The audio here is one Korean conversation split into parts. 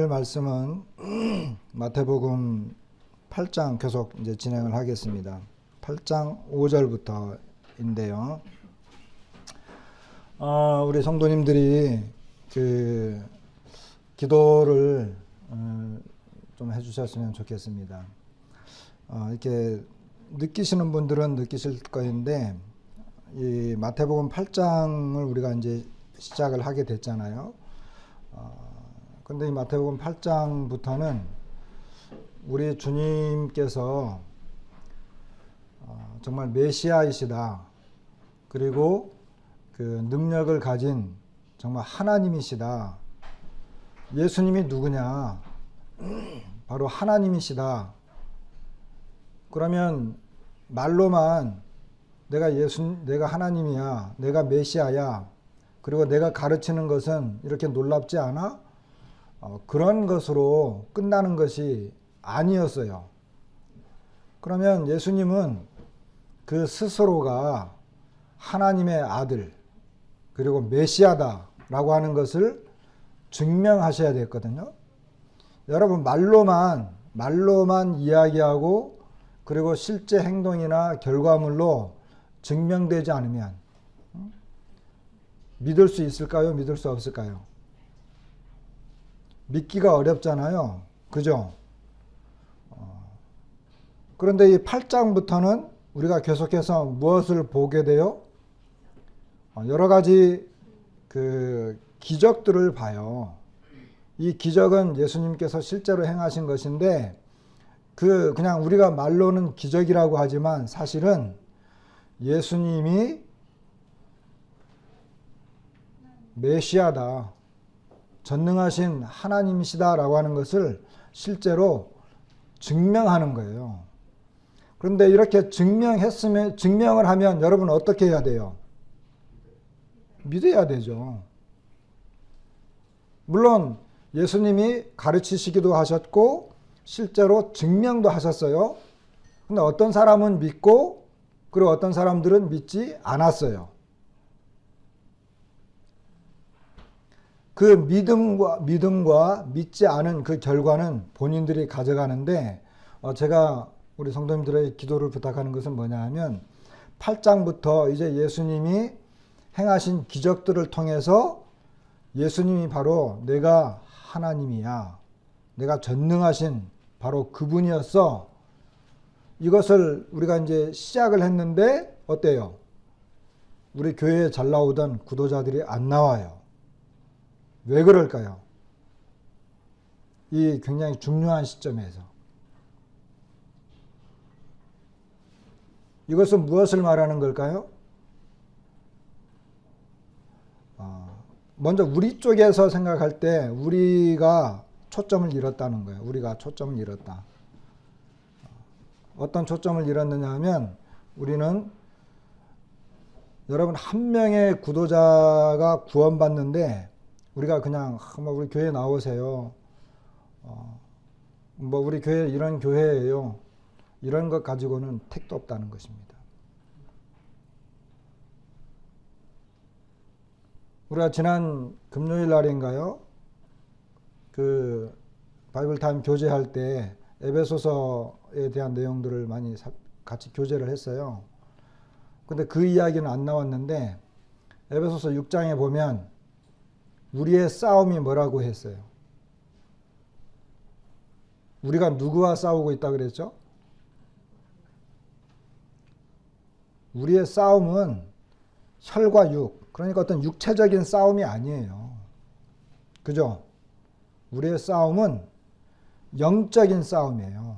오늘 말씀은 마태복음 8장 계속 이제 진행을 하겠습니다. 8장 5절부터인데요. 우리 성도님들이 그 기도를 좀 해주셨으면 좋겠습니다. 이렇게 느끼시는 분들은 느끼실 거인데, 이 마태복음 8장을 우리가 이제 시작을 하게 됐잖아요. 근데 이 마태복음 8장부터는 우리 주님께서 정말 메시아이시다. 그리고 그 능력을 가진 정말 하나님이시다. 예수님이 누구냐? 바로 하나님이시다. 그러면 말로만 내가 하나님이야, 내가 메시아야, 그리고 내가 가르치는 것은 이렇게 놀랍지 않아? 그런 것으로 끝나는 것이 아니었어요. 그러면 예수님은 그 스스로가 하나님의 아들, 그리고 메시아다라고 하는 것을 증명하셔야 됐거든요. 여러분, 말로만 이야기하고 그리고 실제 행동이나 결과물로 증명되지 않으면 믿을 수 있을까요? 믿을 수 없을까요? 믿기가 어렵잖아요. 그죠? 그런데 이 8장부터는 우리가 계속해서 무엇을 보게 돼요? 여러 가지 그 기적들을 봐요. 이 기적은 예수님께서 실제로 행하신 것인데, 그냥 우리가 말로는 기적이라고 하지만 사실은 예수님이 메시아다, 전능하신 하나님이시다라고 하는 것을 실제로 증명하는 거예요. 그런데 이렇게 증명을 하면 여러분 어떻게 해야 돼요? 믿어야 되죠. 물론 예수님이 가르치시기도 하셨고 실제로 증명도 하셨어요. 근데 어떤 사람은 믿고 그리고 어떤 사람들은 믿지 않았어요. 그 믿음과 믿지 않은 그 결과는 본인들이 가져가는데, 제가 우리 성도님들의 기도를 부탁하는 것은 뭐냐 하면 8장부터 이제 예수님이 행하신 기적들을 통해서 예수님이 바로 내가 하나님이야, 내가 전능하신 바로 그분이었어, 이것을 우리가 이제 시작을 했는데 어때요? 우리 교회에 잘 나오던 구도자들이 안 나와요. 왜 그럴까요? 이 굉장히 중요한 시점에서. 이것은 무엇을 말하는 걸까요? 먼저 우리 쪽에서 생각할 때 우리가 초점을 잃었다는 거예요. 우리가 초점을 잃었다. 어떤 초점을 잃었느냐 하면, 우리는 여러분 한 명의 구도자가 구원받는데 우리가 그냥 우리 교회 나오세요, 우리 교회 이런 교회예요, 이런 것 가지고는 택도 없다는 것입니다. 우리가 지난 금요일 날인가요? 그 바이블 타임 교제할 때 에베소서에 대한 내용들을 많이 같이 교제를 했어요. 근데 그 이야기는 안 나왔는데 에베소서 6장에 보면 우리의 싸움이 뭐라고 했어요? 우리가 누구와 싸우고 있다 그랬죠? 우리의 싸움은 혈과 육, 그러니까 어떤 육체적인 싸움이 아니에요. 그죠? 우리의 싸움은 영적인 싸움이에요.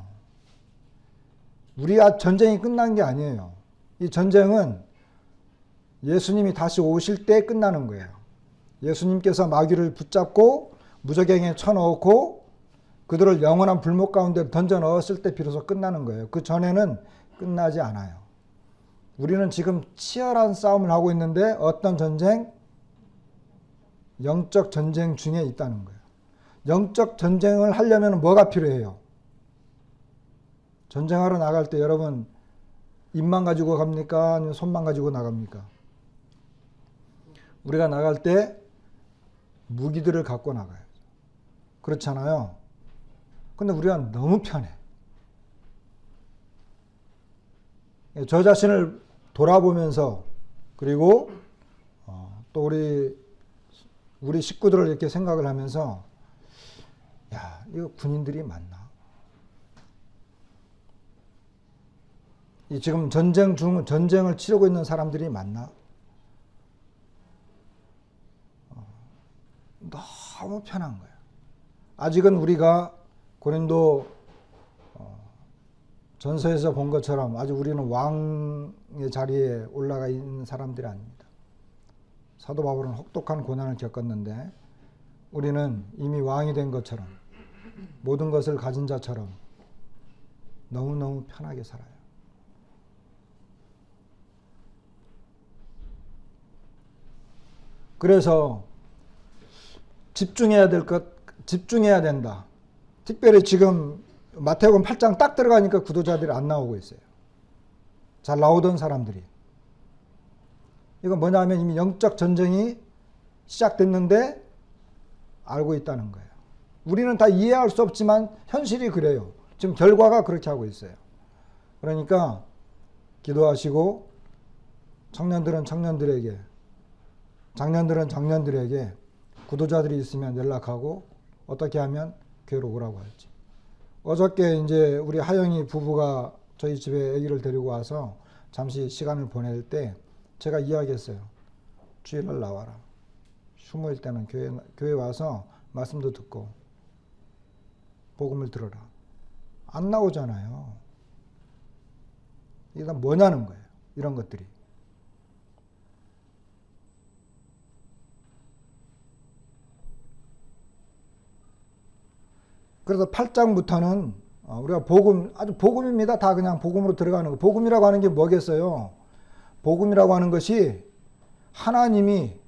우리가 전쟁이 끝난 게 아니에요. 이 전쟁은 예수님이 다시 오실 때 끝나는 거예요. 예수님께서 마귀를 붙잡고 무저갱에 쳐넣고 그들을 영원한 불목 가운데 던져 넣었을 때 비로소 끝나는 거예요. 그 전에는 끝나지 않아요. 우리는 지금 치열한 싸움을 하고 있는데 어떤 전쟁? 영적 전쟁 중에 있다는 거예요. 영적 전쟁을 하려면 뭐가 필요해요? 전쟁하러 나갈 때 여러분 입만 가지고 갑니까? 아니면 손만 가지고 나갑니까? 우리가 나갈 때 무기들을 갖고 나가요. 그렇잖아요. 근데 우리가 너무 편해. 저 자신을 돌아보면서 그리고 또 우리 식구들을 이렇게 생각을 하면서 야, 이거 군인들이 맞나? 이 지금 전쟁을 치르고 있는 사람들이 맞나? 너무 편한 거예요. 아직은 우리가 고린도 전서에서 본 것처럼 아직 우리는 왕의 자리에 올라가 있는 사람들이 아닙니다. 사도 바울은 혹독한 고난을 겪었는데 우리는 이미 왕이 된 것처럼 모든 것을 가진 자처럼 너무너무 편하게 살아요. 그래서 집중해야 된다. 특별히 지금 마태복음 8장 딱 들어가니까 구도자들이 안 나오고 있어요. 잘 나오던 사람들이. 이건 뭐냐면 이미 영적 전쟁이 시작됐는데 알고 있다는 거예요. 우리는 다 이해할 수 없지만 현실이 그래요. 지금 결과가 그렇게 하고 있어요. 그러니까 기도하시고 청년들은 장년들에게 구도자들이 있으면 연락하고 어떻게 하면 교회로 오라고 할지. 어저께 이제 우리 하영이 부부가 저희 집에 아기를 데리고 와서 잠시 시간을 보낼 때 제가 이야기했어요. 주일날 나와라. 휴무일 때는 교회 와서 말씀도 듣고 복음을 들어라. 안 나오잖아요. 이게 다 뭐냐는 거예요. 이런 것들이. 그래서 8장부터는 우리가 아주 복음입니다. 다 그냥 복음으로 들어가는 거. 복음이라고 하는 게 뭐겠어요? 복음이라고 하는 것이 하나님이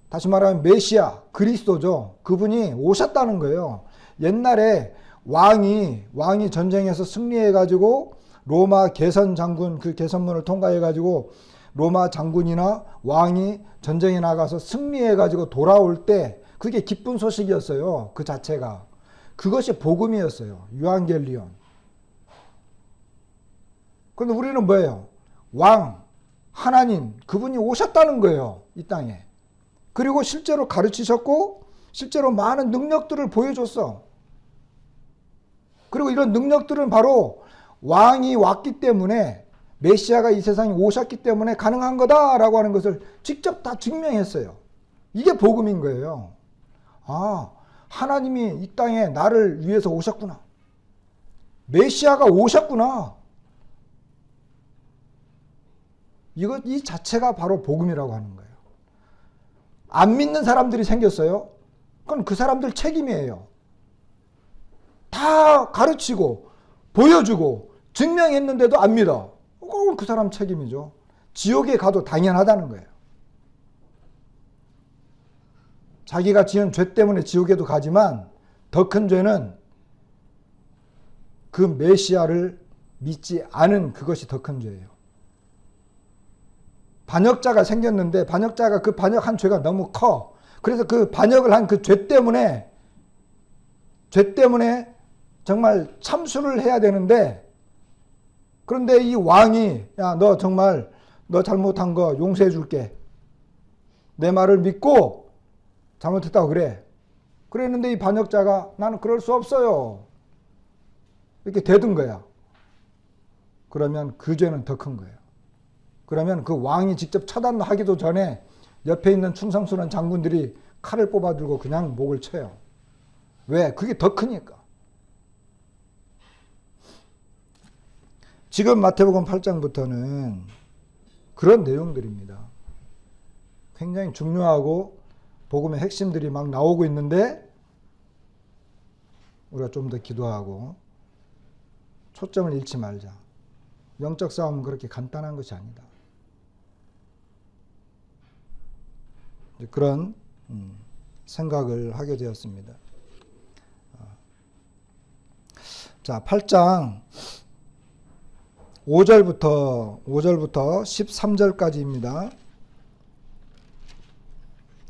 다시 말하면 메시아, 그리스도죠. 그분이 오셨다는 거예요. 옛날에 왕이 전쟁에서 승리해가지고 로마 개선 장군 그 개선문을 통과해가지고 로마 장군이나 왕이 전쟁에 나가서 승리해가지고 돌아올 때 그게 기쁜 소식이었어요. 그 자체가. 그것이 복음이었어요. 유앙겔리온. 그런데 우리는 뭐예요? 왕, 하나님, 그분이 오셨다는 거예요. 이 땅에. 그리고 실제로 가르치셨고 실제로 많은 능력들을 보여줬어. 그리고 이런 능력들은 바로 왕이 왔기 때문에 메시아가 이 세상에 오셨기 때문에 가능한 거다라고 하는 것을 직접 다 증명했어요. 이게 복음인 거예요. 아, 하나님이 이 땅에 나를 위해서 오셨구나. 메시아가 오셨구나. 이 자체가 바로 복음이라고 하는 거예요. 안 믿는 사람들이 생겼어요. 그건 그 사람들 책임이에요. 다 가르치고 보여주고 증명했는데도 안 믿어. 그건 그 사람 책임이죠. 지옥에 가도 당연하다는 거예요. 자기가 지은 죄 때문에 지옥에도 가지만 더 큰 죄는 그 메시아를 믿지 않은 그것이 더 큰 죄예요. 반역자가 생겼는데 반역자가 그 반역한 죄가 너무 커. 그래서 그 반역을 한 그 죄 때문에 정말 참수를 해야 되는데 그런데 이 왕이 야, 너 정말 너 잘못한 거 용서해 줄게. 내 말을 믿고 잘못했다고 그래. 그랬는데 이 반역자가 나는 그럴 수 없어요. 이렇게 대든 거야. 그러면 그 죄는 더 큰 거예요. 그러면 그 왕이 직접 처단하기도 전에 옆에 있는 충성스러운 장군들이 칼을 뽑아들고 그냥 목을 쳐요. 왜? 그게 더 크니까. 지금 마태복음 8장부터는 그런 내용들입니다. 굉장히 중요하고 복음의 핵심들이 막 나오고 있는데 우리가 좀 더 기도하고 초점을 잃지 말자. 영적 싸움은 그렇게 간단한 것이 아니다. 그런 생각을 하게 되었습니다. 자, 8장 5절부터 13절까지입니다.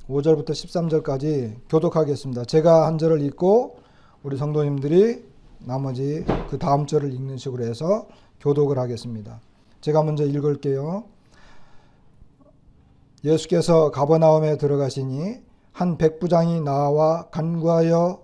5절부터 13절까지 교독하겠습니다. 제가 한 절을 읽고 우리 성도님들이 나머지 그 다음 절을 읽는 식으로 해서 교독을 하겠습니다. 제가 먼저 읽을게요. 예수께서 가버나움에 들어가시니 한 백부장이 나와 간구하여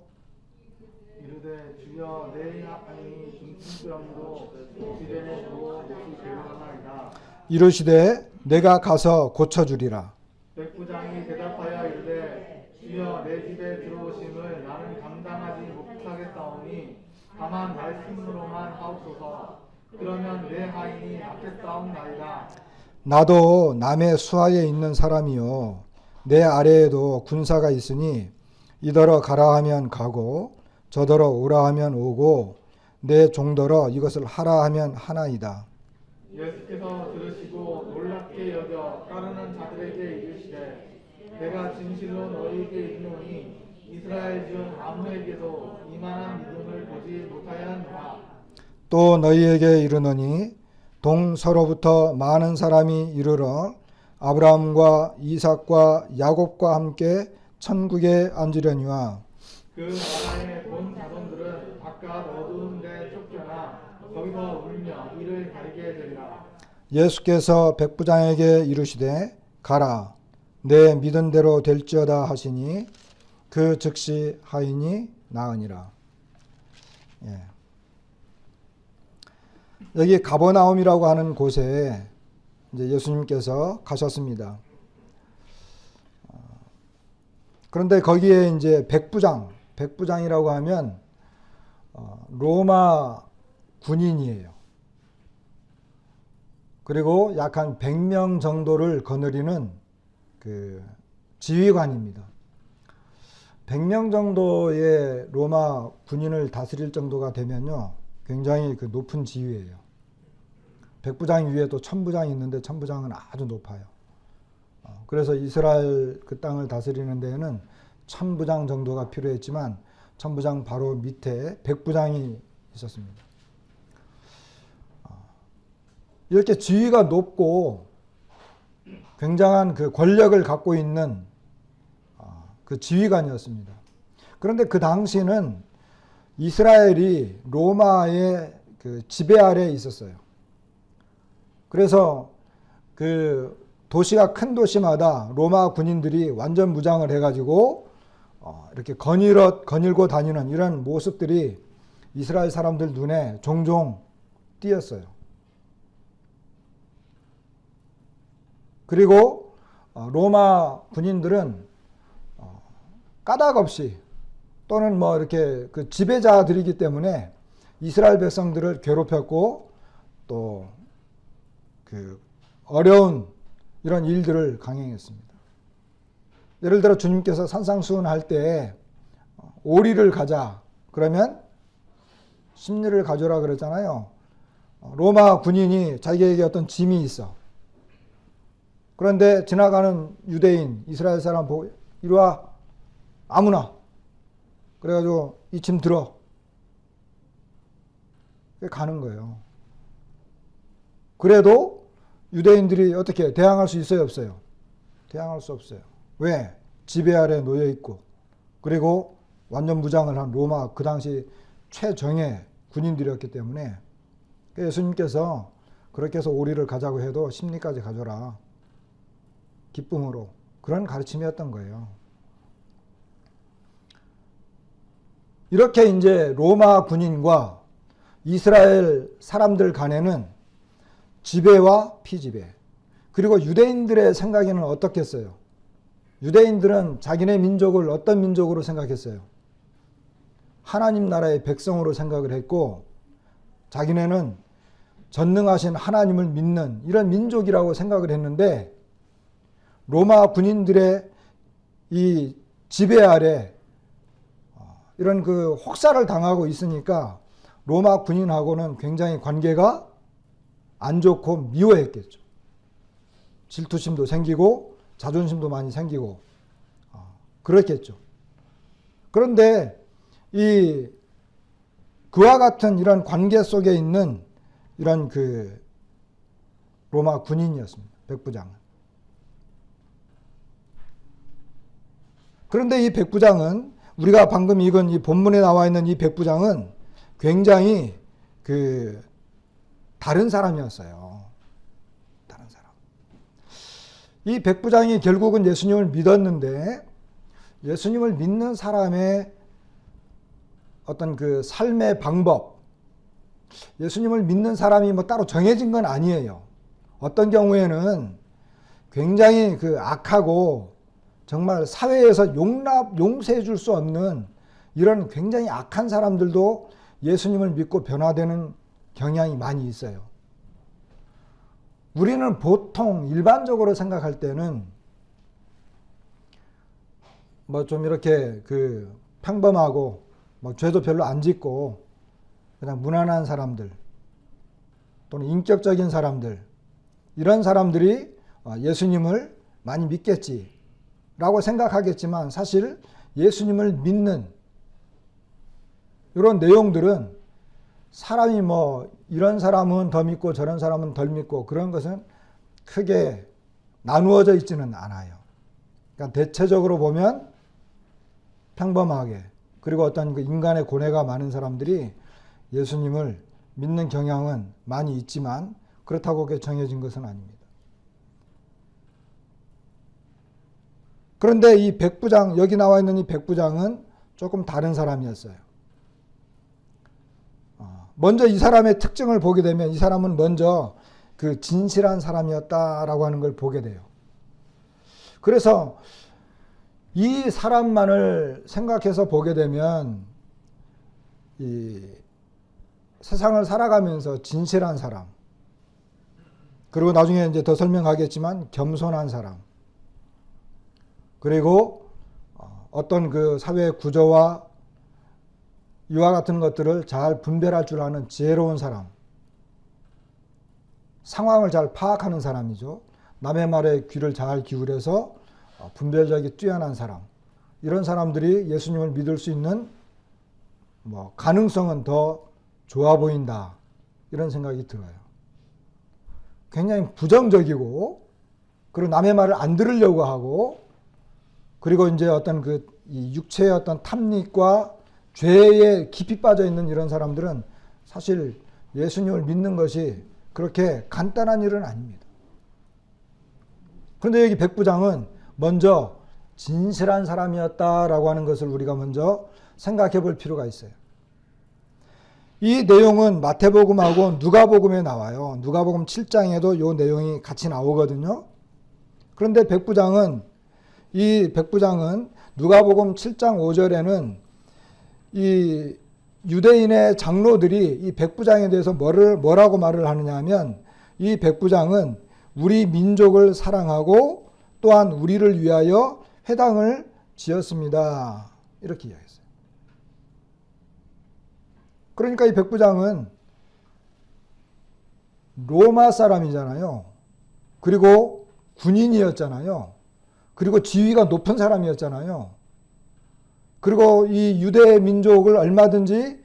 이르되 주여 내 아니 중풍병으로 집에 두어 못이 되려나이다. 이르시되 내가 가서 고쳐주리라. 백부장이 대답하여 이르되 주여 내 집에 들어오심을 나는 감당하지 못하겠사오니 다만 말씀으로만 하옵소서. 그러면 내 하인이 낫겠사옵나이다. 나도 남의 수하에 있는 사람이요 내 아래에도 군사가 있으니 이더러 가라 하면 가고 저더러 오라 하면 오고 내 종더러 이것을 하라 하면 하나이다. 예수께서 들으시고 놀랍게 여겨 따르는 자들에게 이르시되 내가 진실로 너희에게 이르노니 이스라엘 중 아무에게도 이만한 믿음을 보지 못하였노라. 또 너희에게 이르노니 동서로부터 많은 사람이 이르러 아브라함과 이삭과 야곱과 함께 천국에 앉으려니와 그 나라의 본 자손들은 바깥 어두운 데 쫓겨나 거기서 울며 이를 가리게 되리라. 예수께서 백부장에게 이르시되 가라 내 믿은 대로 될지어다 하시니 그 즉시 하인이 나으니라. 예. 여기 가버나움이라고 하는 곳에 이제 예수님께서 가셨습니다. 그런데 거기에 이제 백부장이라고 하면 로마 군인이에요. 그리고 약 한 100명 정도를 거느리는 그 지휘관입니다. 100명 정도의 로마 군인을 다스릴 정도가 되면요, 굉장히 그 높은 지위예요. 백부장 위에 또 천부장이 있는데 천부장은 아주 높아요. 그래서 이스라엘 그 땅을 다스리는 데에는 천부장 정도가 필요했지만 천부장 바로 밑에 백부장이 있었습니다. 이렇게 지위가 높고 굉장한 그 권력을 갖고 있는 그 지휘관이었습니다. 그런데 그 당시는 이스라엘이 로마의 그 지배 아래에 있었어요. 그래서 그 도시가 큰 도시마다 로마 군인들이 완전 무장을 해가지고 이렇게 거닐고 다니는 이런 모습들이 이스라엘 사람들 눈에 종종 띄었어요. 그리고 로마 군인들은 까닭 없이 또는 뭐 이렇게 그 지배자들이기 때문에 이스라엘 백성들을 괴롭혔고 또 그 어려운 이런 일들을 강행했습니다. 예를 들어 주님께서 산상수훈할 때 오리를 가자 그러면 심리를 가져라 그랬잖아요. 로마 군인이 자기에게 어떤 짐이 있어. 그런데 지나가는 유대인 이스라엘 사람 보고 이리 와 아무나 그래가지고 이 짐 들어 가는 거예요. 그래도 유대인들이 어떻게 대항할 수 있어요 없어요? 대항할 수 없어요. 왜? 지배 아래 놓여 있고 그리고 완전 무장을 한 로마 그 당시 최정예 군인들이었기 때문에 예수님께서 그렇게 해서 오리를 가자고 해도 심리까지 가져라. 기쁨으로. 그런 가르침이었던 거예요. 이렇게 이제 로마 군인과 이스라엘 사람들 간에는 지배와 피지배. 그리고 유대인들의 생각에는 어떻겠어요? 유대인들은 자기네 민족을 어떤 민족으로 생각했어요? 하나님 나라의 백성으로 생각을 했고 자기네는 전능하신 하나님을 믿는 이런 민족이라고 생각을 했는데 로마 군인들의 이 지배 아래 이런 그 혹사를 당하고 있으니까 로마 군인하고는 굉장히 관계가 안 좋고 미워했겠죠. 질투심도 생기고 자존심도 많이 생기고 그렇겠죠. 그런데 이 그와 같은 이런 관계 속에 있는 이런 그 로마 군인이었습니다. 백부장은. 그런데 이 백부장은 우리가 방금 읽은 이 본문에 나와 있는 이 백부장은 굉장히 다른 사람이었어요. 다른 사람. 이 백부장이 결국은 예수님을 믿었는데 예수님을 믿는 사람의 어떤 그 삶의 방법, 예수님을 믿는 사람이 뭐 따로 정해진 건 아니에요. 어떤 경우에는 굉장히 악하고 정말 사회에서 용서해 줄 수 없는 이런 굉장히 악한 사람들도 예수님을 믿고 변화되는 경향이 많이 있어요. 우리는 보통 일반적으로 생각할 때는 뭐 좀 이렇게 평범하고 뭐 죄도 별로 안 짓고 그냥 무난한 사람들 또는 인격적인 사람들, 이런 사람들이 예수님을 많이 믿겠지라고 생각하겠지만, 사실 예수님을 믿는 이런 내용들은 사람이 뭐 이런 사람은 더 믿고 저런 사람은 덜 믿고 그런 것은 크게 나누어져 있지는 않아요. 그러니까 대체적으로 보면 평범하게, 그리고 어떤 인간의 고뇌가 많은 사람들이 예수님을 믿는 경향은 많이 있지만 그렇다고 그게 정해진 것은 아닙니다. 그런데 이 백부장, 여기 나와 있는 이 백부장은 조금 다른 사람이었어요. 먼저 이 사람의 특징을 보게 되면 이 사람은 먼저 진실한 사람이었다라고 하는 걸 보게 돼요. 그래서 이 사람만을 생각해서 보게 되면 이 세상을 살아가면서 진실한 사람, 그리고 나중에 이제 더 설명하겠지만 겸손한 사람, 그리고 어떤 사회 구조와 이와 같은 것들을 잘 분별할 줄 아는 지혜로운 사람, 상황을 잘 파악하는 사람이죠. 남의 말에 귀를 잘 기울여서 분별력이 뛰어난 사람, 이런 사람들이 예수님을 믿을 수 있는 가능성은 더 좋아 보인다, 이런 생각이 들어요. 굉장히 부정적이고, 그리고 남의 말을 안 들으려고 하고, 그리고 이제 어떤 이 육체의 어떤 탐닉과 죄에 깊이 빠져 있는 이런 사람들은 사실 예수님을 믿는 것이 그렇게 간단한 일은 아닙니다. 그런데 여기 백부장은 먼저 진실한 사람이었다라고 하는 것을 우리가 먼저 생각해 볼 필요가 있어요. 이 내용은 마태복음하고 누가복음에 나와요. 누가복음 7장에도 이 내용이 같이 나오거든요. 그런데 이 백부장은 누가복음 7장 5절에는 이 유대인의 장로들이 이 백부장에 대해서 뭐라고 말을 하느냐 하면, 이 백부장은 우리 민족을 사랑하고 또한 우리를 위하여 회당을 지었습니다, 이렇게 이야기했어요. 그러니까 이 백부장은 로마 사람이잖아요. 그리고 군인이었잖아요. 그리고 지위가 높은 사람이었잖아요. 그리고 이 유대 민족을 얼마든지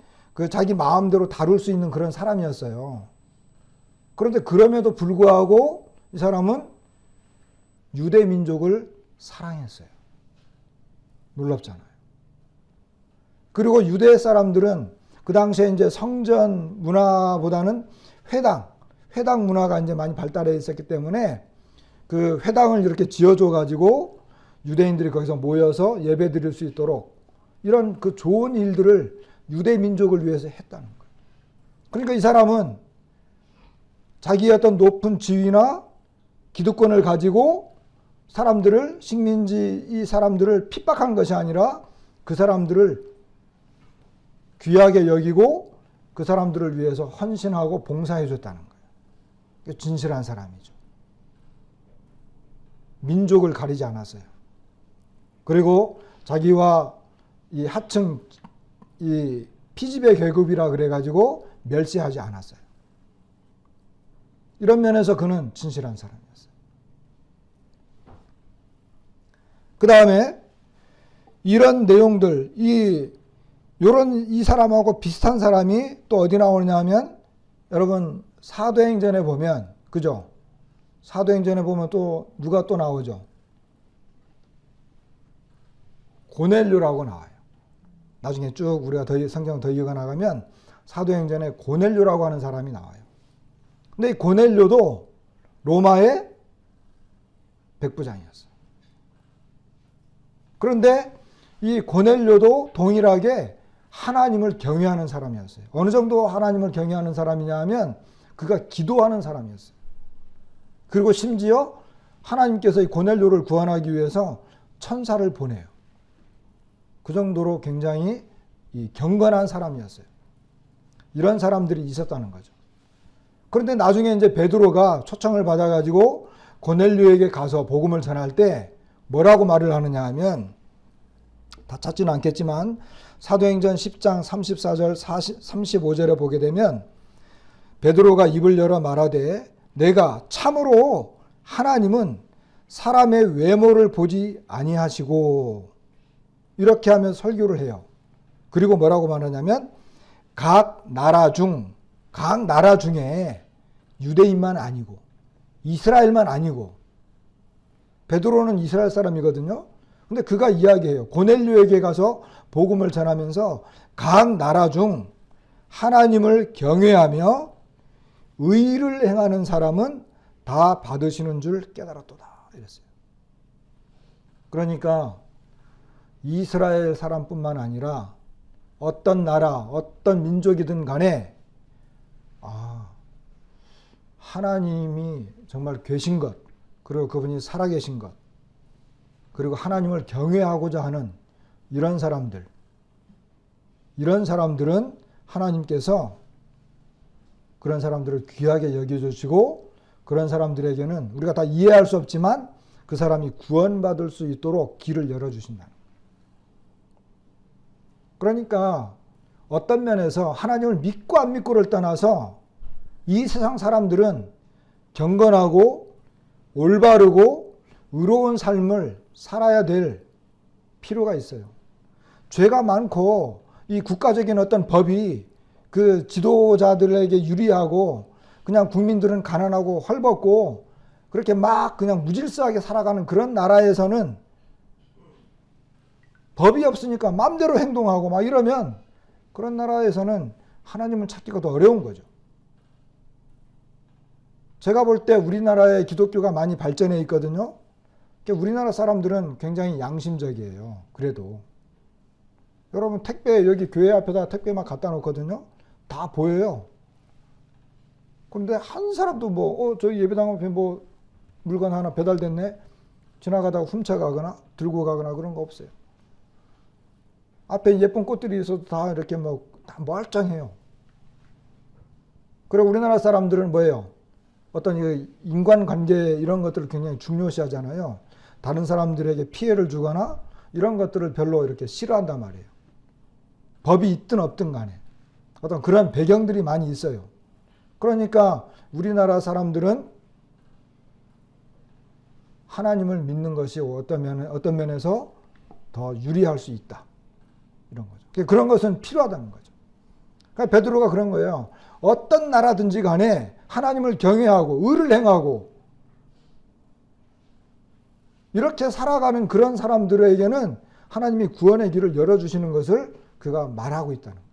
자기 마음대로 다룰 수 있는 그런 사람이었어요. 그런데 그럼에도 불구하고 이 사람은 유대 민족을 사랑했어요. 놀랍잖아요. 그리고 유대 사람들은 그 당시에 이제 성전 문화보다는 회당 문화가 이제 많이 발달해 있었기 때문에 그 회당을 이렇게 지어줘 가지고 유대인들이 거기서 모여서 예배 드릴 수 있도록 이런 좋은 일들을 유대 민족을 위해서 했다는 거예요. 그러니까 이 사람은 자기의 어떤 높은 지위나 기득권을 가지고 식민지 이 사람들을 핍박한 것이 아니라 그 사람들을 귀하게 여기고 그 사람들을 위해서 헌신하고 봉사해 줬다는 거예요. 진실한 사람이죠. 민족을 가리지 않았어요. 그리고 자기와 이 하층, 이 피지배 계급이라 그래가지고 멸시하지 않았어요. 이런 면에서 그는 진실한 사람이었어요. 그 다음에 이런 내용들, 이 사람하고 비슷한 사람이 또 어디 나오느냐 하면, 여러분 사도행전에 보면, 그죠? 사도행전에 보면 또 누가 또 나오죠? 고넬료라고 나와요. 나중에 쭉 우리가 성경 더 이어가 나가면 사도행전에 고넬료라고 하는 사람이 나와요. 근데 이 고넬료도 로마의 백부장이었어요. 그런데 이 고넬료도 동일하게 하나님을 경외하는 사람이었어요. 어느 정도 하나님을 경외하는 사람이냐 하면 그가 기도하는 사람이었어요. 그리고 심지어 하나님께서 이 고넬료를 구원하기 위해서 천사를 보내요. 그 정도로 굉장히 경건한 사람이었어요. 이런 사람들이 있었다는 거죠. 그런데 나중에 이제 베드로가 초청을 받아가지고 고넬료에게 가서 복음을 전할 때 뭐라고 말을 하느냐 하면, 다 찾지는 않겠지만 사도행전 10장 34절 35절에 보게 되면 베드로가 입을 열어 말하되 내가 참으로 하나님은 사람의 외모를 보지 아니하시고, 이렇게 하면 설교를 해요. 그리고 뭐라고 말하냐면 각 나라 중에 유대인만 아니고 이스라엘만 아니고, 베드로는 이스라엘 사람이거든요. 근데 그가 이야기해요. 고넬료에게 가서 복음을 전하면서 각 나라 중 하나님을 경외하며 의를 행하는 사람은 다 받으시는 줄 깨달았도다. 이랬어요. 그러니까 이스라엘 사람뿐만 아니라 어떤 나라, 어떤 민족이든 간에 하나님이 정말 계신 것, 그리고 그분이 살아계신 것, 그리고 하나님을 경외하고자 하는 이런 사람들은 하나님께서 그런 사람들을 귀하게 여겨주시고, 그런 사람들에게는 우리가 다 이해할 수 없지만 그 사람이 구원받을 수 있도록 길을 열어주신다. 그러니까 어떤 면에서 하나님을 믿고 안 믿고를 떠나서 이 세상 사람들은 경건하고 올바르고 의로운 삶을 살아야 될 필요가 있어요. 죄가 많고 이 국가적인 어떤 법이 그 지도자들에게 유리하고 그냥 국민들은 가난하고 헐벗고 그렇게 막 그냥 무질서하게 살아가는 그런 나라에서는 법이 없으니까 마음대로 행동하고 막 이러면 그런 나라에서는 하나님을 찾기가 더 어려운 거죠. 제가 볼 때 우리나라의 기독교가 많이 발전해 있거든요. 우리나라 사람들은 굉장히 양심적이에요. 그래도 여러분 택배 여기 교회 앞에다 택배 막 갖다 놓거든요. 다 보여요. 그런데 한 사람도 저희 예배당 앞에 물건 하나 배달됐네, 지나가다가 훔쳐가거나 들고 가거나 그런 거 없어요. 앞에 예쁜 꽃들이 있어도 다 이렇게 다 멀쩡해요. 그리고 우리나라 사람들은 뭐예요? 어떤 인간관계 이런 것들을 굉장히 중요시하잖아요. 다른 사람들에게 피해를 주거나 이런 것들을 별로 이렇게 싫어한단 말이에요. 법이 있든 없든 간에 어떤 그런 배경들이 많이 있어요. 그러니까 우리나라 사람들은 하나님을 믿는 것이 어떤 면에서 더 유리할 수 있다. 이런 거죠. 그런 것은 필요하다는 거죠. 그러니까 베드로가 그런 거예요. 어떤 나라든지 간에 하나님을 경외하고 의를 행하고 이렇게 살아가는 그런 사람들에게는 하나님이 구원의 길을 열어주시는 것을 그가 말하고 있다는 거예요.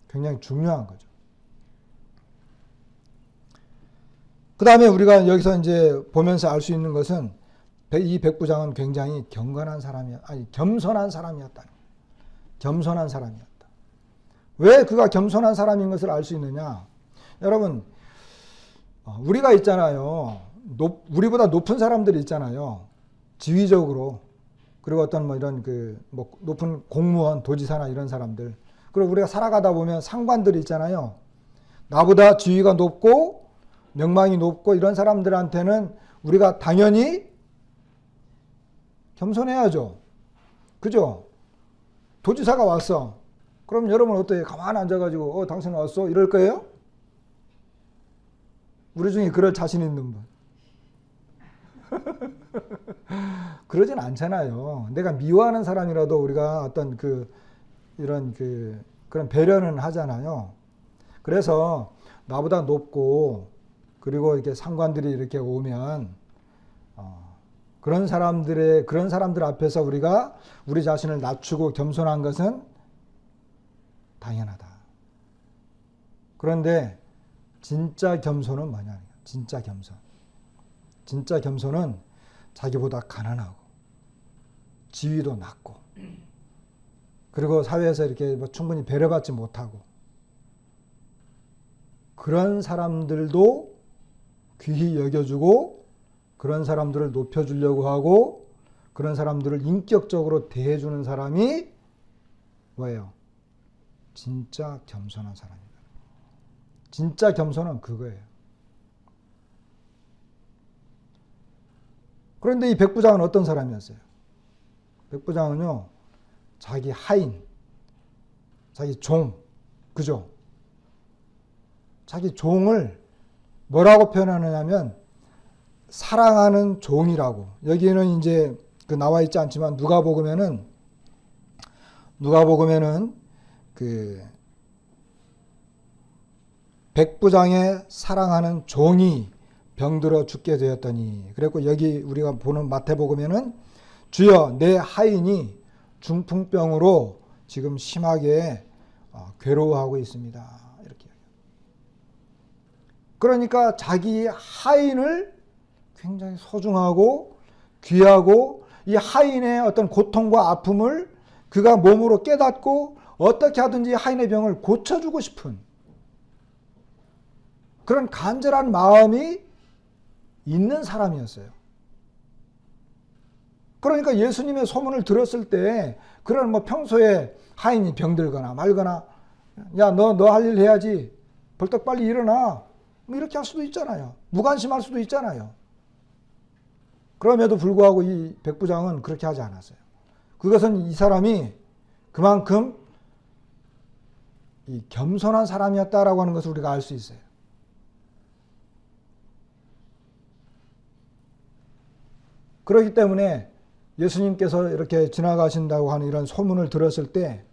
굉장히 중요한 거죠. 그 다음에 우리가 여기서 이제 보면서 알 수 있는 것은 이 백부장은 굉장히 겸손한 사람이었다. 겸손한 사람이었다. 왜 그가 겸손한 사람인 것을 알 수 있느냐? 여러분, 우리가 있잖아요. 우리보다 높은 사람들이 있잖아요. 지위적으로. 그리고 어떤 이런 높은 공무원, 도지사나 이런 사람들. 그리고 우리가 살아가다 보면 상관들이 있잖아요. 나보다 지위가 높고 명망이 높고 이런 사람들한테는 우리가 당연히 겸손해야죠. 그죠? 도지사가 왔어. 그럼 여러분 어때요? 가만히 앉아가지고 당신 왔어? 이럴 거예요? 우리 중에 그럴 자신 있는 분. 그러진 않잖아요. 내가 미워하는 사람이라도 우리가 어떤 그런 배려는 하잖아요. 그래서 나보다 높고 그리고 이렇게 상관들이 이렇게 오면 그런 사람들 앞에서 우리가 우리 자신을 낮추고 겸손한 것은 당연하다. 그런데 진짜 겸손은 뭐냐? 진짜 겸손. 진짜 겸손은 자기보다 가난하고 지위도 낮고 그리고 사회에서 이렇게 뭐 충분히 배려받지 못하고 그런 사람들도 귀히 여겨주고 그런 사람들을 높여주려고 하고 그런 사람들을 인격적으로 대해주는 사람이 뭐예요? 진짜 겸손한 사람이다. 진짜 겸손은 그거예요. 그런데 이 백부장은 어떤 사람이었어요? 백부장은요, 자기 하인, 자기 종, 그죠? 자기 종을 뭐라고 표현하느냐면 사랑하는 종이라고. 여기는 이제 그 나와 있지 않지만 누가복음에는 그 백부장의 사랑하는 종이 병들어 죽게 되었더니 그랬고 여기 우리가 보는 마태복음에는 주여 내 하인이 중풍병으로 지금 심하게 괴로워하고 있습니다. 이렇게. 그러니까 자기 하인을 굉장히 소중하고 귀하고 이 하인의 어떤 고통과 아픔을 그가 몸으로 깨닫고 어떻게 하든지 하인의 병을 고쳐주고 싶은 그런 간절한 마음이 있는 사람이었어요. 그러니까 예수님의 소문을 들었을 때 그런 뭐 평소에 하인이 병들거나 말거나 야, 너 할 일 해야지. 벌떡 빨리 일어나. 뭐 이렇게 할 수도 있잖아요. 무관심할 수도 있잖아요. 그럼에도 불구하고 이 백부장은 그렇게 하지 않았어요. 그것은 이 사람이 그만큼 이 겸손한 사람이었다라고 하는 것을 우리가 알 수 있어요. 그렇기 때문에 예수님께서 이렇게 지나가신다고 하는 이런 소문을 들었을 때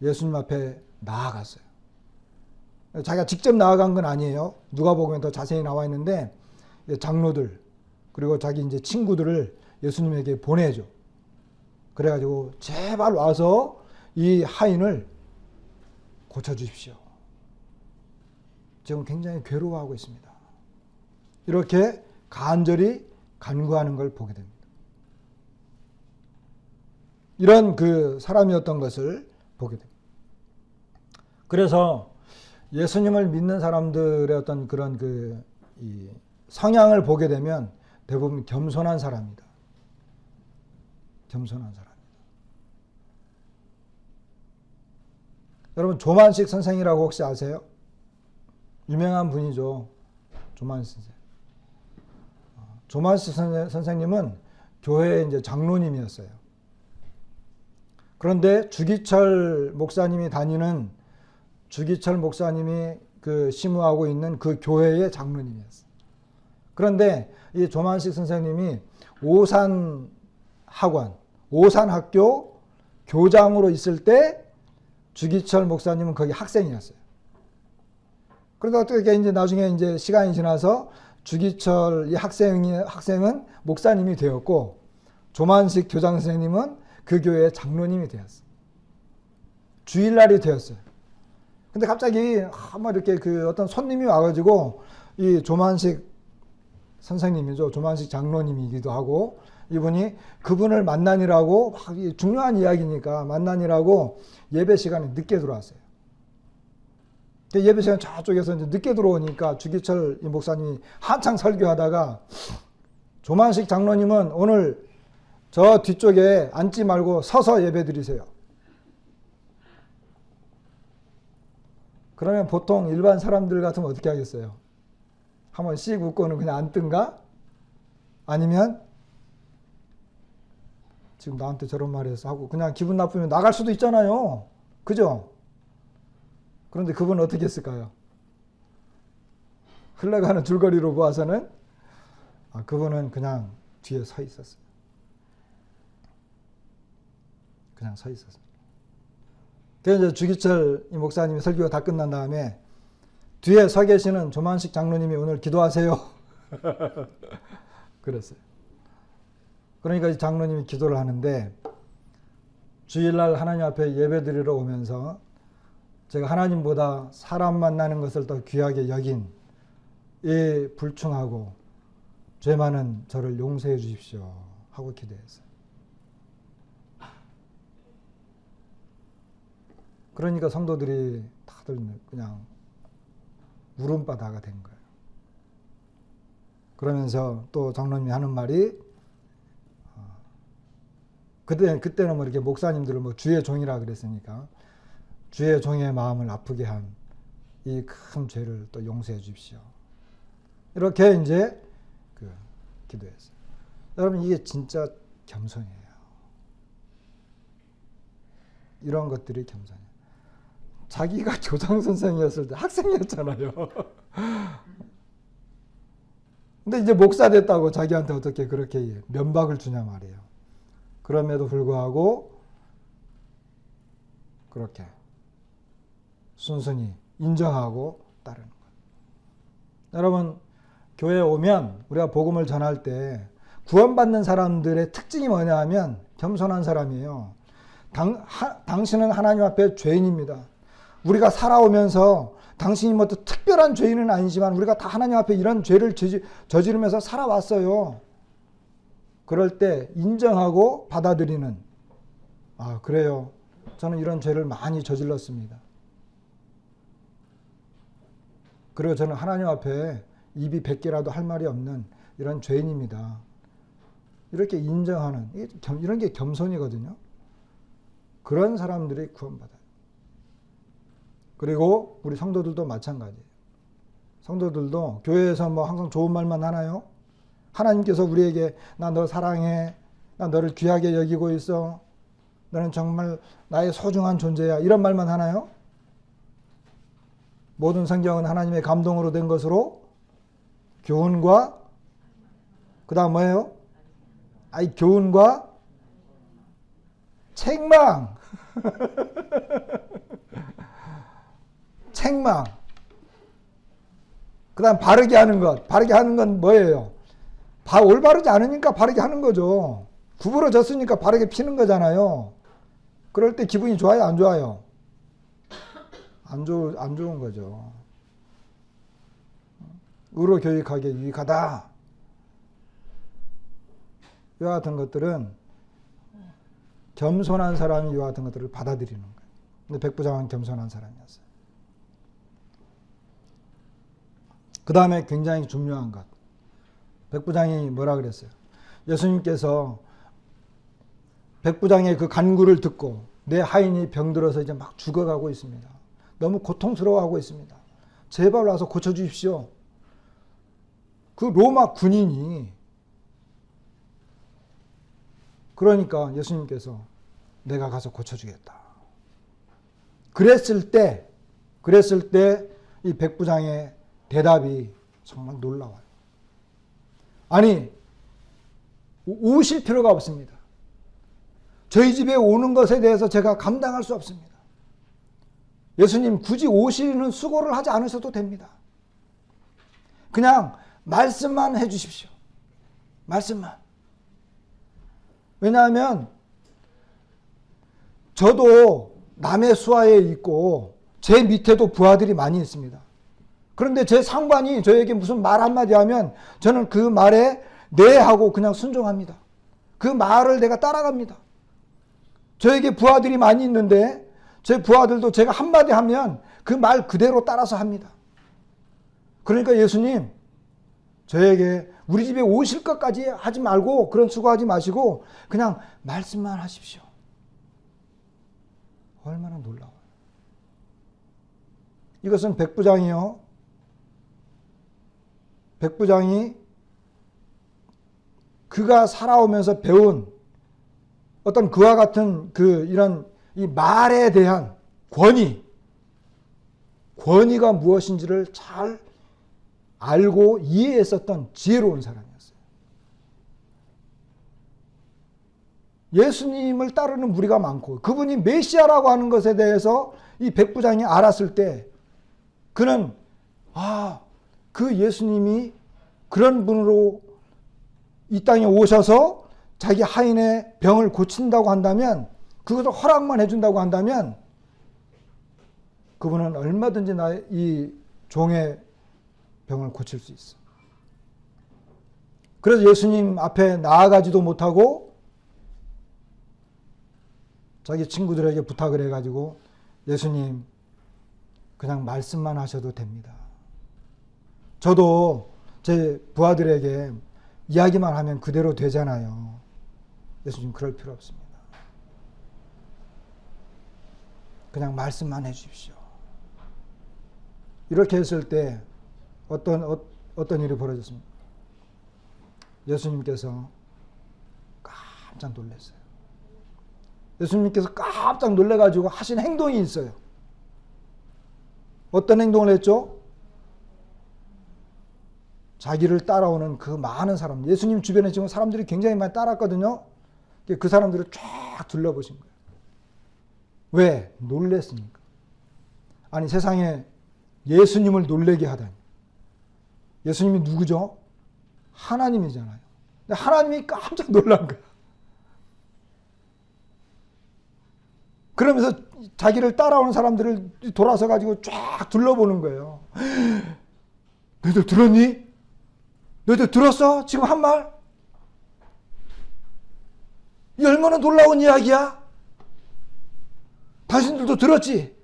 예수님 앞에 나아갔어요. 자기가 직접 나아간 건 아니에요. 누가복음에 더 자세히 나와 있는데 장로들 그리고 자기 이제 친구들을 예수님에게 보내죠. 그래가지고 제발 와서 이 하인을 고쳐주십시오. 지금 굉장히 괴로워하고 있습니다. 이렇게 간절히 간구하는 걸 보게 됩니다. 이런 그 사람이었던 것을 보게 됩니다. 그래서 예수님을 믿는 사람들의 어떤 그런 이 성향을 보게 되면 대부분 겸손한 사람이다. 겸손한 사람이다. 여러분 조만식 선생이라고 혹시 아세요? 유명한 분이죠. 조만식 선생. 조만식 선생님은 교회의 이제 장로님이었어요. 그런데 주기철 목사님이 그 심우하고 있는 그 교회의 장로님이었어요. 그런데 이 조만식 선생님이 오산학교 교장으로 있을 때 주기철 목사님은 거기 학생이었어요. 그러다가 또 이게 이제 나중에 이제 시간이 지나서 주기철 이 학생은 목사님이 되었고 조만식 교장 선생님은 그 교회의 장로님이 되었어요. 주일날이 되었어요. 근데 갑자기 한번 이렇게 그 어떤 손님이 와가지고 이 조만식 선생님이죠. 조만식 장로님이기도 하고 이분이 그분을 만나니라고 중요한 이야기니까 만나니라고 예배 시간에 늦게 들어왔어요. 예배 시간 저쪽에서 이제 늦게 들어오니까 주기철 이 목사님이 한창 설교하다가 조만식 장로님은 오늘 저 뒤쪽에 앉지 말고 서서 예배 드리세요. 그러면 보통 일반 사람들 같으면 어떻게 하겠어요? 한번 씩 웃고는 그냥 앉든가? 아니면 지금 나한테 저런 말 해서 하고 그냥 기분 나쁘면 나갈 수도 있잖아요. 그죠? 그런데 그분은 어떻게 했을까요? 흘러가는 줄거리로 보아서는 그분은 그냥 뒤에 서 있었어요. 그냥 서 있었어요. 그래서 이제 주기철 이 목사님이 설교가 다 끝난 다음에 뒤에 서 계시는 조만식 장로님이 오늘 기도하세요. 그랬어요. 그러니까 이 장로님이 기도를 하는데 주일날 하나님 앞에 예배드리러 오면서 제가 하나님보다 사람 만나는 것을 더 귀하게 여긴 이 불충하고 죄 많은 저를 용서해 주십시오 하고 기도했어요. 그러니까 성도들이 다들 그냥 울음바다가 된 거예요. 그러면서 또 장로님이 하는 말이 그때는 뭐 이렇게 목사님들을 뭐 주의 종이라 그랬으니까 주의 종의 마음을 아프게 한 이 큰 죄를 또 용서해 주십시오. 이렇게 이제 기도했어요. 여러분 이게 진짜 겸손이에요. 이런 것들이 겸손이에요. 자기가 교장 선생이었을 때 학생이었잖아요. 근데 이제 목사 됐다고 자기한테 어떻게 그렇게 면박을 주냐 말이에요. 그럼에도 불구하고 그렇게 순순히 인정하고 따르는 거예요. 여러분 교회에 오면 우리가 복음을 전할 때 구원받는 사람들의 특징이 뭐냐 하면 겸손한 사람이에요. 당신은 하나님 앞에 죄인입니다. 우리가 살아오면서 당신이 뭐 특별한 죄인은 아니지만 우리가 다 하나님 앞에 이런 죄를 저지르면서 살아왔어요. 그럴 때 인정하고 받아들이는, 아 그래요, 저는 이런 죄를 많이 저질렀습니다. 그리고 저는 하나님 앞에 입이 100개라도 할 말이 없는 이런 죄인입니다. 이렇게 인정하는, 이런 게 겸손이거든요. 그런 사람들이 구원받아요. 그리고 우리 성도들도 마찬가지예요. 성도들도 교회에서 뭐 항상 좋은 말만 하나요? 하나님께서 우리에게 나 너 사랑해, 나 너를 귀하게 여기고 있어, 너는 정말 나의 소중한 존재야, 이런 말만 하나요? 모든 성경은 하나님의 감동으로 된 것으로 교훈과 그 다음 뭐예요? 교훈과 책망. 책망. 그 다음 바르게 하는 것. 바르게 하는 건 뭐예요? 올바르지 않으니까 바르게 하는 거죠. 구부러졌으니까 바르게 피는 거잖아요. 그럴 때 기분이 좋아요? 안 좋아요? 안 좋은 거죠. 의로 교육하기에 유익하다. 이와 같은 것들은 겸손한 사람이 이와 같은 것들을 받아들이는 거예요. 근데 백부장은 겸손한 사람이었어요. 그 다음에 굉장히 중요한 것. 백부장이 뭐라 그랬어요? 예수님께서 백부장의 그 간구를 듣고 내 하인이 병들어서 이제 막 죽어가고 있습니다. 너무 고통스러워하고 있습니다. 제발 와서 고쳐주십시오. 그 로마 군인이, 그러니까 예수님께서 내가 가서 고쳐주겠다. 그랬을 때 이 백부장의 대답이 정말 놀라워요. 아니, 오실 필요가 없습니다. 저희 집에 오는 것에 대해서 제가 감당할 수 없습니다. 예수님 굳이 오시는 수고를 하지 않으셔도 됩니다. 그냥 말씀만 해주십시오. 말씀만. 왜냐하면 저도 남의 수하에 있고 제 밑에도 부하들이 많이 있습니다. 그런데 제 상관이 저에게 무슨 말 한마디 하면 저는 그 말에 네 하고 그냥 순종합니다. 그 말을 내가 따라갑니다. 저에게 부하들이 많이 있는데 제 부하들도 제가 한마디 하면 그 말 그대로 따라서 합니다. 그러니까 예수님, 저에게 우리 집에 오실 것까지 하지 말고 그런 수고하지 마시고 그냥 말씀만 하십시오. 얼마나 놀라워요. 이것은 백부장이요. 백부장이 그가 살아오면서 배운 어떤 그와 같은 이런 이 말에 대한 권위가 무엇인지를 잘 알고 이해했었던 지혜로운 사람이었어요. 예수님을 따르는 무리가 많고 그분이 메시아라고 하는 것에 대해서 이 백부장이 알았을 때 그는 그 예수님이 그런 분으로 이 땅에 오셔서 자기 하인의 병을 고친다고 한다면 그것을 허락만 해준다고 한다면 그분은 얼마든지 나의 이 종의 병을 고칠 수 있어. 그래서 예수님 앞에 나아가지도 못하고 자기 친구들에게 부탁을 해가지고 예수님 그냥 말씀만 하셔도 됩니다. 저도 제 부하들에게 이야기만 하면 그대로 되잖아요. 예수님 그럴 필요 없습니다. 그냥 말씀만 해주십시오. 이렇게 했을 때 어떤 일이 벌어졌습니까? 예수님께서 깜짝 놀랐어요. 예수님께서 깜짝 놀래가지고 하신 행동이 있어요. 어떤 행동을 했죠? 자기를 따라오는 그 많은 사람, 예수님 주변에 지금 사람들이 굉장히 많이 따랐거든요. 그 사람들을 쫙 둘러보신 거예요. 왜? 놀랬으니까. 아니 세상에 예수님을 놀래게 하다니. 예수님이 누구죠? 하나님이잖아요. 근데 하나님이 깜짝 놀란 거야. 그러면서 자기를 따라오는 사람들을 돌아서 가지고 쫙 둘러보는 거예요. 너희들 들었니? 너희들 들었어? 지금 한 말? 이 얼마나 놀라운 이야기야? 당신들도 들었지?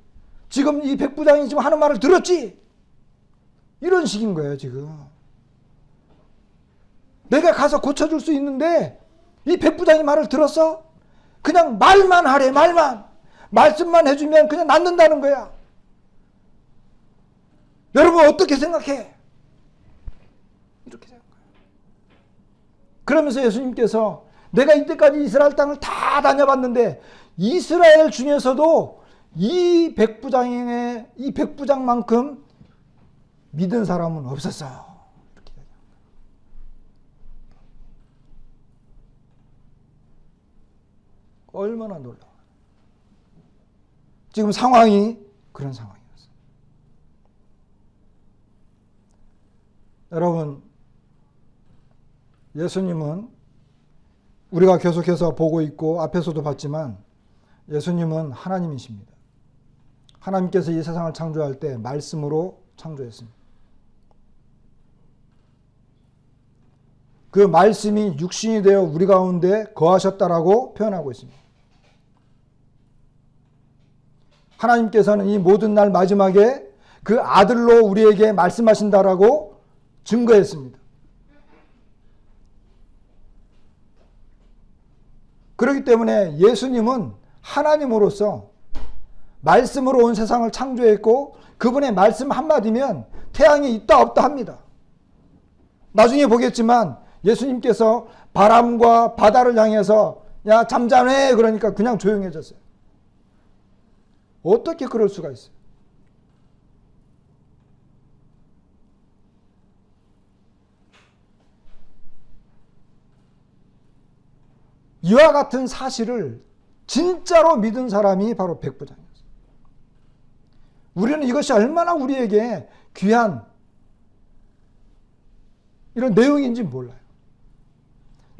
지금 이 백부장이 지금 하는 말을 들었지? 이런 식인 거예요, 지금. 내가 가서 고쳐줄 수 있는데 이 백부장이 말을 들었어? 그냥 말만 하래, 말만. 말씀만 해주면 그냥 낫는다는 거야. 여러분 어떻게 생각해? 이렇게 생각해요. 그러면서 예수님께서 내가 이때까지 이스라엘 땅을 다 다녀봤는데 이스라엘 중에서도 이 백부장만큼 믿은 사람은 없었어. 이렇게 얘기합니다. 얼마나 놀라워. 지금 상황이 그런 상황이었어요. 여러분, 예수님은 우리가 계속해서 보고 있고 앞에서도 봤지만 예수님은 하나님이십니다. 하나님께서 이 세상을 창조할 때 말씀으로 창조했습니다. 그 말씀이 육신이 되어 우리 가운데 거하셨다라고 표현하고 있습니다. 하나님께서는 이 모든 날 마지막에 그 아들로 우리에게 말씀하신다라고 증거했습니다. 그렇기 때문에 예수님은 하나님으로서 말씀으로 온 세상을 창조했고 그분의 말씀 한마디면 태양이 있다 없다 합니다. 나중에 보겠지만 예수님께서 바람과 바다를 향해서 야 잠잠해 그러니까 그냥 조용해졌어요. 어떻게 그럴 수가 있어요? 이와 같은 사실을 진짜로 믿은 사람이 바로 백부장이었어요. 우리는 이것이 얼마나 우리에게 귀한 이런 내용인지 몰라요.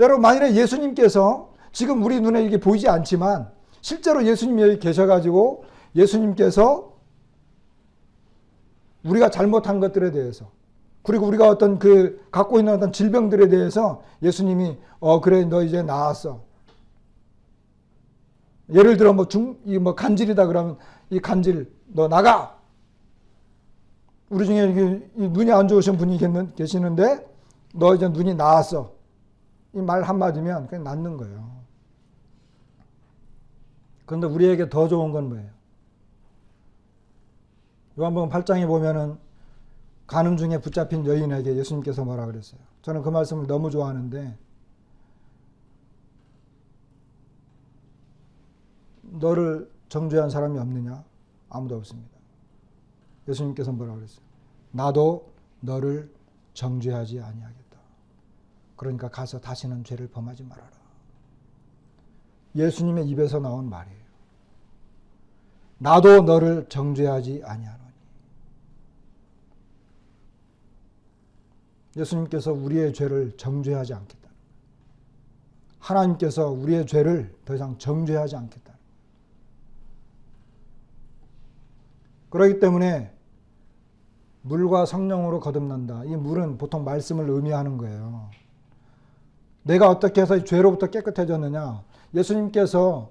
여러분 만일에 예수님께서 지금 우리 눈에 이게 보이지 않지만 실제로 예수님이 여기 계셔가지고 예수님께서 우리가 잘못한 것들에 대해서 그리고 우리가 어떤 그 갖고 있는 어떤 질병들에 대해서 예수님이 그래 너 이제 나았어. 예를 들어 뭐 간질이다 그러면 이 간질 너 나가. 우리 중에 눈이 안 좋으신 분이 계시는데 너 이제 눈이 나았어. 이 말 한마디면 그냥 낫는 거예요. 그런데 우리에게 더 좋은 건 뭐예요? 요한복음 8장에 보면은 간음 중에 붙잡힌 여인에게 예수님께서 뭐라 그랬어요? 저는 그 말씀을 너무 좋아하는데 너를 정죄한 사람이 없느냐? 아무도 없습니다. 예수님께서 뭐라 그랬어요? 나도 너를 정죄하지 아니하겠다. 그러니까 가서 다시는 죄를 범하지 말아라. 예수님의 입에서 나온 말이에요. 나도 너를 정죄하지 아니하노니. 예수님께서 우리의 죄를 정죄하지 않겠다. 하나님께서 우리의 죄를 더 이상 정죄하지 않겠다. 그렇기 때문에 물과 성령으로 거듭난다. 이 물은 보통 말씀을 의미하는 거예요. 내가 어떻게 해서 죄로부터 깨끗해졌느냐? 예수님께서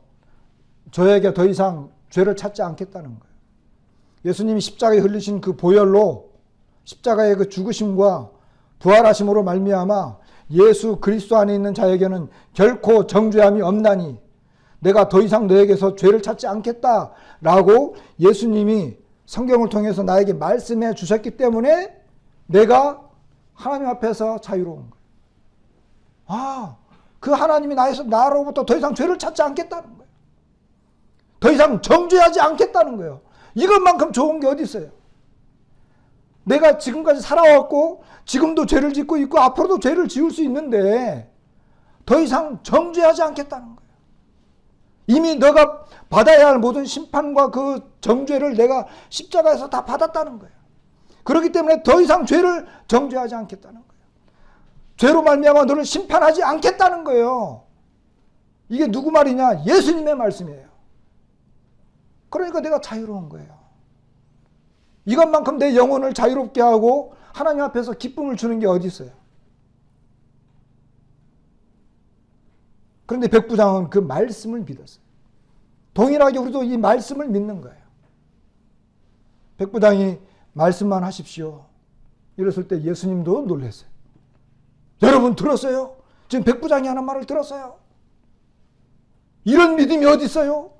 저에게 더 이상 죄를 찾지 않겠다는 거예요. 예수님이 십자가에 흘리신 그 보혈로 십자가의 그 죽으심과 부활하심으로 말미암아 예수 그리스도 안에 있는 자에게는 결코 정죄함이 없나니 내가 더 이상 너에게서 죄를 찾지 않겠다라고 예수님이 성경을 통해서 나에게 말씀해 주셨기 때문에 내가 하나님 앞에서 자유로운 거예요. 그 하나님이 나로부터 더 이상 죄를 찾지 않겠다는 거예요. 더 이상 정죄하지 않겠다는 거예요. 이것만큼 좋은 게 어디 있어요? 내가 지금까지 살아왔고 지금도 죄를 짓고 있고 앞으로도 죄를 지을 수 있는데 더 이상 정죄하지 않겠다는 거예요. 이미 너가 받아야 할 모든 심판과 그 정죄를 내가 십자가에서 다 받았다는 거예요. 그렇기 때문에 더 이상 죄를 정죄하지 않겠다는 거예요. 죄로 말미암아 너를 심판하지 않겠다는 거예요. 이게 누구 말이냐? 예수님의 말씀이에요. 그러니까 내가 자유로운 거예요. 이것만큼 내 영혼을 자유롭게 하고 하나님 앞에서 기쁨을 주는 게 어디 있어요? 그런데 백부장은 그 말씀을 믿었어요. 동일하게 우리도 이 말씀을 믿는 거예요. 백부장이 말씀만 하십시오. 이랬을 때 예수님도 놀랐어요. 여러분 들었어요? 지금 백부장이 하는 말을 들었어요? 이런 믿음이 어디 있어요?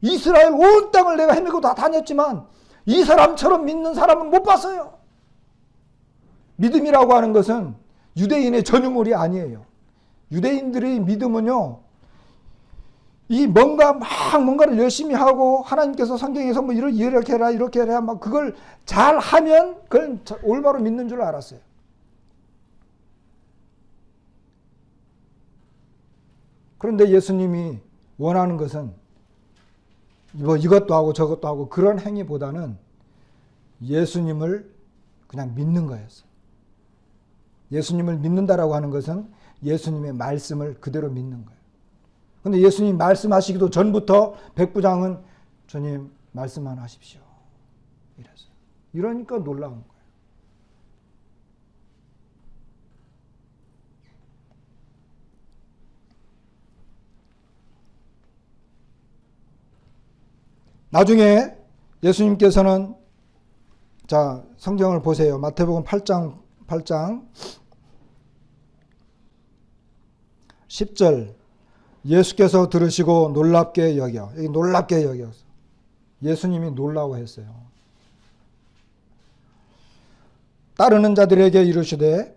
이스라엘 온 땅을 내가 헤매고 다 다녔지만 이 사람처럼 믿는 사람은 못 봤어요. 믿음이라고 하는 것은 유대인의 전유물이 아니에요. 유대인들의 믿음은요, 이 뭔가를 열심히 하고 하나님께서 성경에서 뭐 이렇게 해라 이렇게 해라 막 그걸 잘 하면 그걸 올바로 믿는 줄 알았어요. 그런데 예수님이 원하는 것은 뭐 이것도 하고 저것도 하고 그런 행위보다는 예수님을 그냥 믿는 거였어요. 예수님을 믿는다라고 하는 것은 예수님의 말씀을 그대로 믿는 거예요. 그런데 예수님 말씀하시기도 전부터 백부장은 주님 말씀만 하십시오. 이랬어요. 이러니까 놀라운 거예요. 나중에 예수님께서는 자 성경을 보세요. 마태복음 8장 10절 예수께서 들으시고 놀랍게 여겨. 여기 놀랍게 여겨서 예수님이 놀라워했어요. 따르는 자들에게 이르시되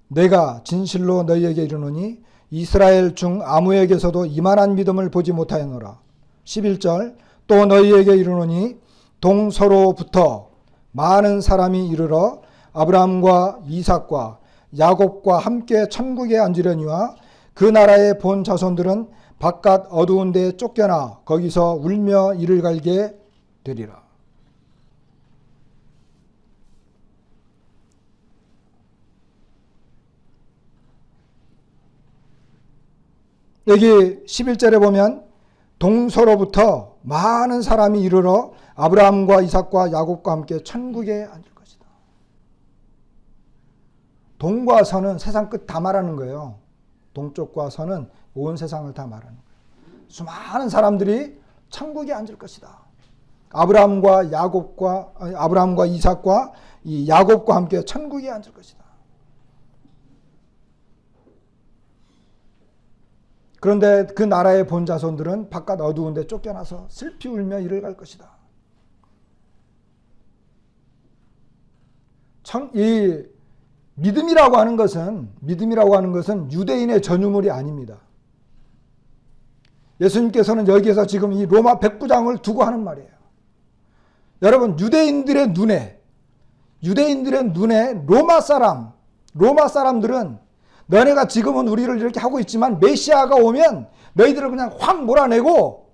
내가 진실로 너희에게 이르노니 이스라엘 중 아무에게서도 이만한 믿음을 보지 못하였노라. 11절 또 너희에게 이르노니 동서로부터 많은 사람이 이르러 아브라함과 이삭과 야곱과 함께 천국에 앉으려니와 그 나라의 본 자손들은 바깥 어두운 데에 쫓겨나 거기서 울며 이를 갈게 되리라. 여기 11절에 보면 동서로부터 많은 사람이 이르러 아브라함과 이삭과 야곱과 함께 천국에 앉을 것이다. 동과 서는 세상 끝 다 말하는 거예요. 동쪽과 서는 온 세상을 다 말하는 거예요. 수많은 사람들이 천국에 앉을 것이다. 아브라함과 이삭과 이 야곱과 함께 천국에 앉을 것이다. 그런데 그 나라의 본 자손들은 바깥 어두운 데 쫓겨나서 슬피 울며 이를 갈 것이다. 이 믿음이라고 하는 것은 유대인의 전유물이 아닙니다. 예수님께서는 여기에서 지금 이 로마 백부장을 두고 하는 말이에요. 여러분 유대인들의 눈에 로마 사람들은 너네가 지금은 우리를 이렇게 하고 있지만 메시아가 오면 너희들을 그냥 확 몰아내고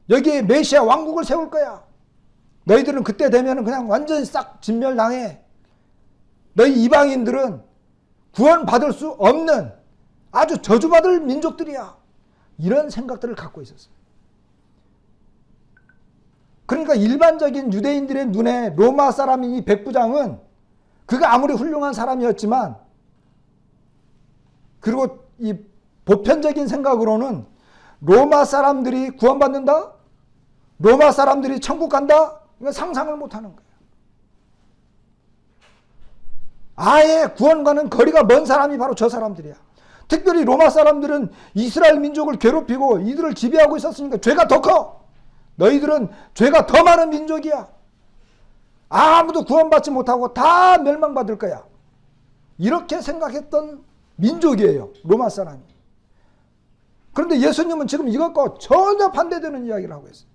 여기에 메시아 왕국을 세울 거야. 너희들은 그때 되면 그냥 완전히 싹 진멸당해. 너희 이방인들은 구원받을 수 없는 아주 저주받을 민족들이야. 이런 생각들을 갖고 있었어요. 그러니까 일반적인 유대인들의 눈에 로마 사람인 이 백부장은 그가 아무리 훌륭한 사람이었지만, 그리고 이 보편적인 생각으로는 로마 사람들이 구원받는다? 로마 사람들이 천국 간다? 이거 상상을 못하는 거예요. 아예 구원과는 거리가 먼 사람이 바로 저 사람들이야. 특별히 로마 사람들은 이스라엘 민족을 괴롭히고 이들을 지배하고 있었으니까 죄가 더 커. 너희들은 죄가 더 많은 민족이야. 아무도 구원받지 못하고 다 멸망받을 거야. 이렇게 생각했던 민족이에요, 로마 사람이. 그런데 예수님은 지금 이것과 전혀 반대되는 이야기를 하고 있어요.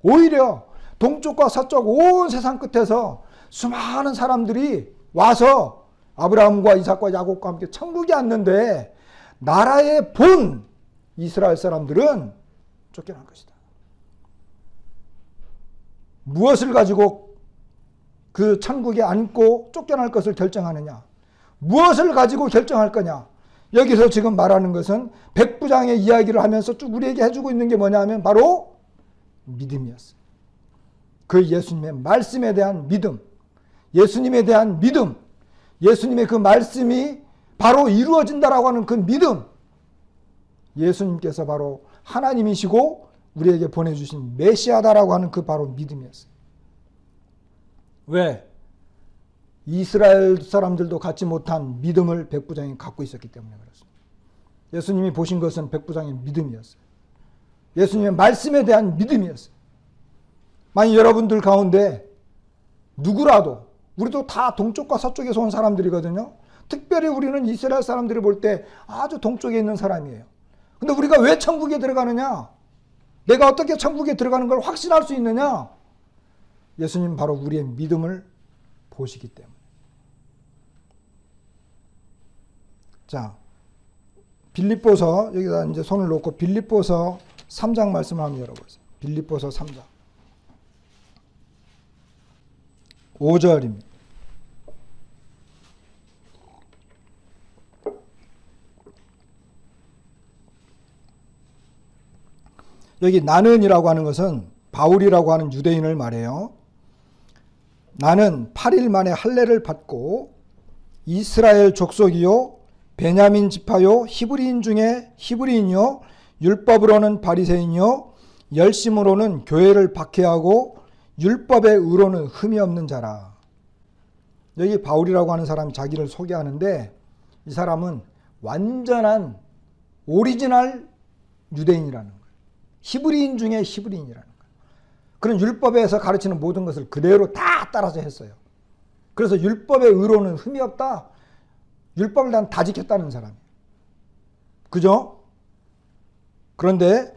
오히려 동쪽과 서쪽 온 세상 끝에서 수많은 사람들이 와서 아브라함과 이삭과 야곱과 함께 천국에 앉는데, 나라의 본 이스라엘 사람들은 쫓겨날 것이다. 무엇을 가지고 그 천국에 앉고 쫓겨날 것을 결정하느냐? 무엇을 가지고 결정할 거냐? 여기서 지금 말하는 것은 백부장의 이야기를 하면서 쭉 우리에게 해주고 있는 게 뭐냐 하면 바로 믿음이었어요. 그 예수님의 말씀에 대한 믿음, 예수님에 대한 믿음, 예수님의 그 말씀이 바로 이루어진다라고 하는 그 믿음, 예수님께서 바로 하나님이시고 우리에게 보내주신 메시아다라고 하는 그 바로 믿음이었어요. 왜? 이스라엘 사람들도 갖지 못한 믿음을 백부장이 갖고 있었기 때문에 그렇습니다. 예수님이 보신 것은 백부장의 믿음이었어요. 예수님의 말씀에 대한 믿음이었어요. 만약 여러분들 가운데 누구라도, 우리도 다 동쪽과 서쪽에서 온 사람들이거든요. 특별히 우리는 이스라엘 사람들이 볼 때 아주 동쪽에 있는 사람이에요. 근데 우리가 왜 천국에 들어가느냐? 내가 어떻게 천국에 들어가는 걸 확신할 수 있느냐? 예수님 바로 우리의 믿음을 보시기 때문에. 자, 빌립보서, 여기다 이제 손을 놓고 빌립보서 3장 말씀을 한번 열어보세요. 빌립보서 3장 5절입니다. 여기 나는이라고 하는 것은 바울이라고 하는 유대인을 말해요. 나는 8일 만에 할례를 받고 이스라엘 족속이요 베냐민 지파요 히브리인 중에 히브리인이요 율법으로는 바리새인이요 열심으로는 교회를 박해하고 율법의 의로는 흠이 없는 자라. 여기 바울이라고 하는 사람이 자기를 소개하는데, 이 사람은 완전한 오리지널 유대인이라는 거예요. 히브리인 중에 히브리인이라는 거예요. 그런 율법에서 가르치는 모든 것을 그대로 다 따라서 했어요. 그래서 율법의 의로는 흠이 없다. 율법을 난 다 지켰다는 사람이에요. 그죠? 그런데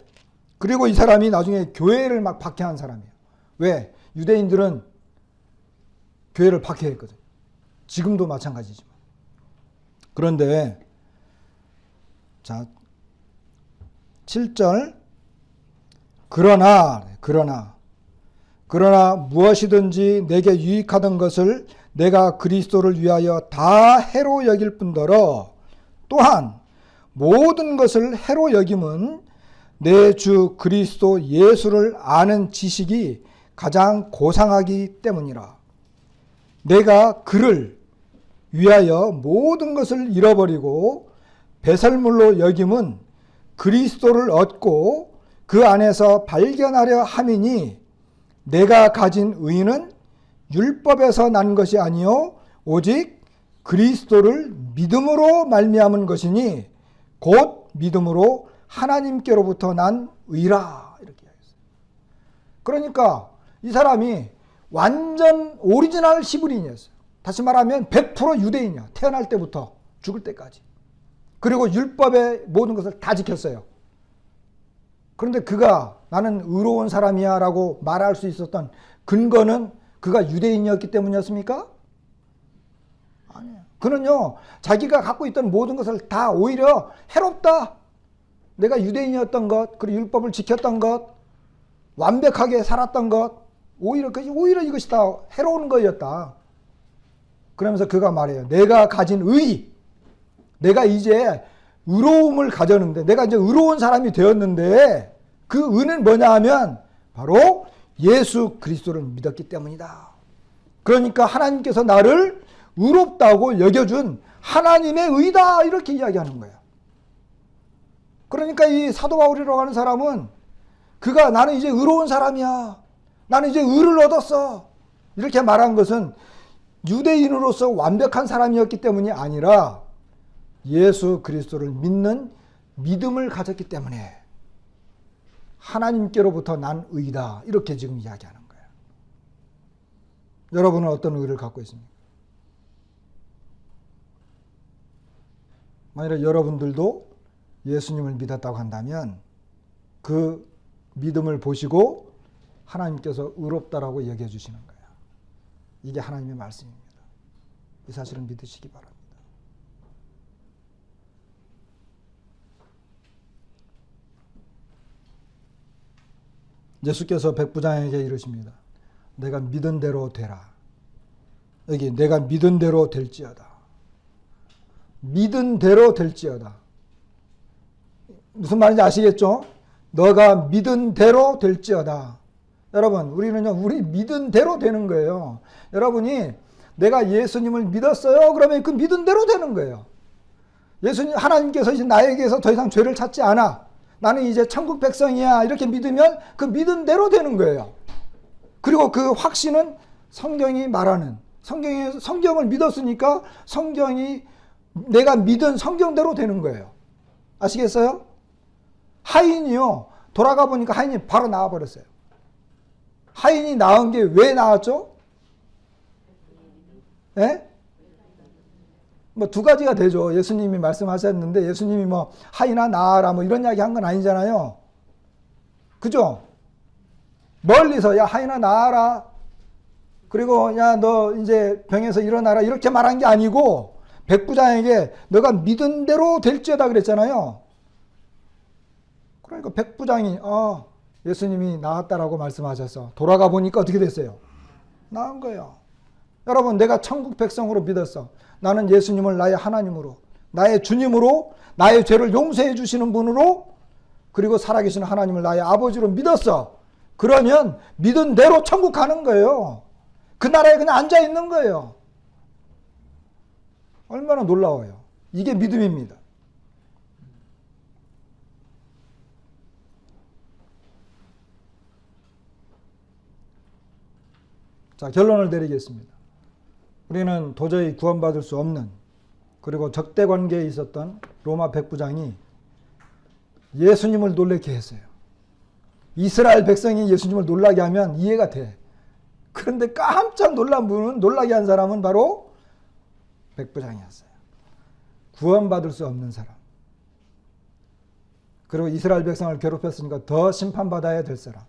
그리고 이 사람이 나중에 교회를 막 박해한 사람이에요. 왜? 유대인들은 교회를 박해했거든요. 지금도 마찬가지지만. 그런데 자 7절 그러나 무엇이든지 내게 유익하던 것을 내가 그리스도를 위하여 다 해로 여길 뿐더러 또한 모든 것을 해로 여김은 내 주 그리스도 예수를 아는 지식이 가장 고상하기 때문이라. 내가 그를 위하여 모든 것을 잃어버리고 배설물로 여김은 그리스도를 얻고 그 안에서 발견하려 함이니 내가 가진 의는 율법에서 난 것이 아니요 오직 그리스도를 믿음으로 말미암은 것이니 곧 믿음으로 하나님께로부터 난 의라. 이렇게 이야기했어요. 그러니까 이 사람이 완전 오리지널 히브리인이었어요. 다시 말하면 100% 유대인이야. 태어날 때부터 죽을 때까지. 그리고 율법의 모든 것을 다 지켰어요. 그런데 그가 나는 의로운 사람이야 라고 말할 수 있었던 근거는 그가 유대인이었기 때문이었습니까? 아니에요. 그는요, 자기가 갖고 있던 모든 것을 다 오히려 해롭다. 내가 유대인이었던 것, 그리고 율법을 지켰던 것, 완벽하게 살았던 것, 오히려 이것이 다 해로운 거였다. 그러면서 그가 말해요. 내가 가진 의, 내가 이제 의로움을 가졌는데, 내가 이제 의로운 사람이 되었는데, 그 의는 뭐냐 하면 바로 예수 그리스도를 믿었기 때문이다. 그러니까 하나님께서 나를 의롭다고 여겨준 하나님의 의다, 이렇게 이야기하는 거예요. 그러니까 이 사도 바울이라고 하는 사람은 그가 나는 이제 의로운 사람이야, 나는 이제 의를 얻었어, 이렇게 말한 것은 유대인으로서 완벽한 사람이었기 때문이 아니라 예수 그리스도를 믿는 믿음을 가졌기 때문에 하나님께로부터 난 의다, 이렇게 지금 이야기하는 거예요. 여러분은 어떤 의를 갖고 있습니까? 만약에 여러분들도 예수님을 믿었다고 한다면 그 믿음을 보시고 하나님께서 의롭다라고 여겨주시는 거예요. 이게 하나님의 말씀입니다. 이 사실을 믿으시기 바랍니다. 예수께서 백부장에게 이르십니다. 내가 믿은 대로 되라. 여기 내가 믿은 대로 될지어다. 믿은 대로 될지어다. 무슨 말인지 아시겠죠? 너가 믿은 대로 될지어다. 여러분, 우리는요, 우리 믿은 대로 되는 거예요. 여러분이 내가 예수님을 믿었어요, 그러면 그 믿은 대로 되는 거예요. 예수님, 하나님께서 이제 나에게서 더 이상 죄를 찾지 않아, 나는 이제 천국 백성이야, 이렇게 믿으면 그 믿은 대로 되는 거예요. 그리고 그 확신은 성경이 말하는, 성경을 믿었으니까 성경이 내가 믿은 성경대로 되는 거예요. 아시겠어요? 하인이요, 돌아가 보니까 하인이 바로 나와버렸어요. 하인이 나은 게 왜 나왔죠? 예? 뭐 두 가지가 되죠. 예수님이 말씀하셨는데 예수님이 뭐 하인아 나아라 뭐 이런 이야기 한 건 아니잖아요. 그죠? 멀리서 야 하인아 나아라, 그리고 야 너 이제 병에서 일어나라, 이렇게 말한 게 아니고 백부장에게 너가 믿은 대로 될지어다 그랬잖아요. 그러니까 백부장이 예수님이 나았다라고 말씀하셔서 돌아가 보니까 어떻게 됐어요? 나은 거예요. 여러분, 내가 천국 백성으로 믿었어. 나는 예수님을 나의 하나님으로, 나의 주님으로, 나의 죄를 용서해 주시는 분으로, 그리고 살아계신 하나님을 나의 아버지로 믿었어. 그러면 믿은 대로 천국 가는 거예요. 그 나라에 그냥 앉아 있는 거예요. 얼마나 놀라워요. 이게 믿음입니다. 자, 결론을 내리겠습니다. 우리는 도저히 구원받을 수 없는, 그리고 적대 관계에 있었던 로마 백부장이 예수님을 놀라게 했어요. 이스라엘 백성이 예수님을 놀라게 하면 이해가 돼. 그런데 깜짝 놀란 분은, 놀라게 한 사람은 바로 백부장이었어요. 구원받을 수 없는 사람. 그리고 이스라엘 백성을 괴롭혔으니까 더 심판받아야 될 사람.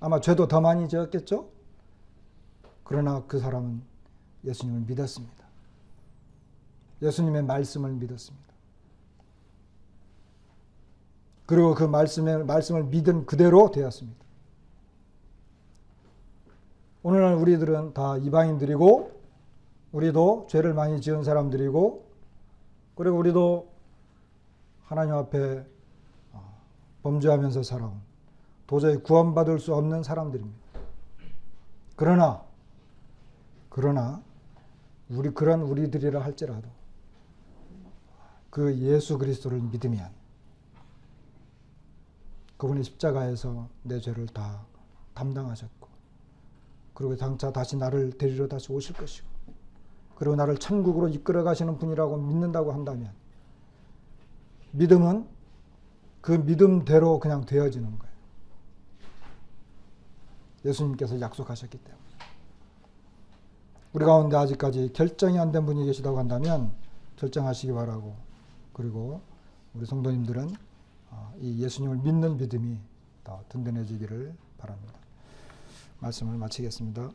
아마 죄도 더 많이 지었겠죠? 그러나 그 사람은 예수님을 믿었습니다. 예수님의 말씀을 믿었습니다. 그리고 그 말씀을 믿은 그대로 되었습니다. 오늘날 우리들은 다 이방인들이고, 우리도 죄를 많이 지은 사람들이고, 그리고 우리도 하나님 앞에 범죄하면서 살아온, 도저히 구원받을 수 없는 사람들입니다. 그러나 그런 우리들이라 할지라도 그 예수 그리스도를 믿으면 그분이 십자가에서 내 죄를 다 담당하셨고, 그리고 장차 다시 나를 데리러 다시 오실 것이고, 그리고 나를 천국으로 이끌어 가시는 분이라고 믿는다고 한다면 믿음은 그 믿음대로 그냥 되어지는 거예요. 예수님께서 약속하셨기 때문에. 우리 가운데 아직까지 결정이 안 된 분이 계시다고 한다면 결정하시기 바라고, 그리고 우리 성도님들은 이 예수님을 믿는 믿음이 더 든든해지기를 바랍니다. 말씀을 마치겠습니다.